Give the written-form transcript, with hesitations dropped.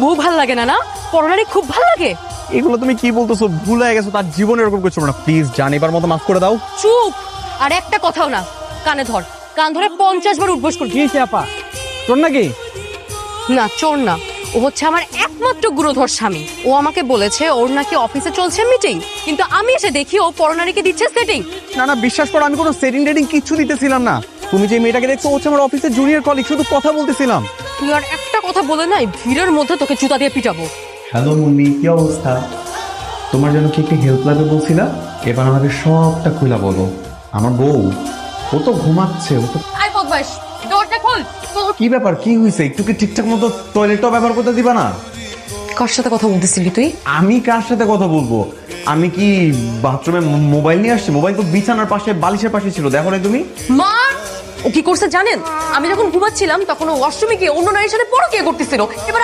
বউ ভাল লাগে না? না পরনারী খুব ভাল লাগে। এগুলো তুমি কি বলতেছো? ভুলে গেছো, তার জীবনে এরকম কিছু না। প্লিজ জান, এবার মতো মাফ করে দাও। চুপ। আর একটা কথাও না, কানে ধর, কান ধরে 50 বার উঠবোস করবি। কি আপা, তোর নাকি? না চোর না, ও হচ্ছে আমার একমাত্র গুরুধর স্বামী। ও আমাকে বলেছে ওর নাকি অফিসে চলছে মিটিং, কিন্তু আমি এসে দেখি ও পরনারীকে দিচ্ছে সেটিং। না না, বিশ্বাস করো, আমি কোনো সেটিং টেটিং কিচ্ছু দিতেছিলাম না। তুমি যে মেয়েটাকে দেখছো, ও হচ্ছে আমার অফিসের জুনিয়র কলিগ, শুধু কথা বলতেছিলাম। তুই আর একটা কথা বলে নাই, ভিড়ের মধ্যে তোকে জুতা দিয়ে পিটাবো। হ্যালো মুন্নি, কি অবস্থা? তোমার জন্য কি একটু হেল্প লাগবে বলছিলা? এবার আমাকে সবটা খুলে বলো। আমার বউ, ও তো ঘুমাচ্ছে, ও তো। আই বদমাইশ, দরজা খোল। কি ব্যাপার, কি হয়েছে? একটু কি ঠিকঠাক মতো টয়লেটটাও ব্যবহার করতে দিবা না? কার সাথে কথা বলতেছিলি তুই? আমি কার সাথে কথা বলবো? আমি কি বাথরুমে মোবাইল নিয়ে আসছি? মোবাইল তো বিছানার পাশে, বালিশের পাশে ছিল, দেখো না তুমি? মা, ও কি করছে জানেন? আমি যখন ঘুমাচ্ছিলাম তখন ও ওয়াশরুমে গিয়ে অন্য নারীর সাথে পরকীয়া করতেছিল। এবার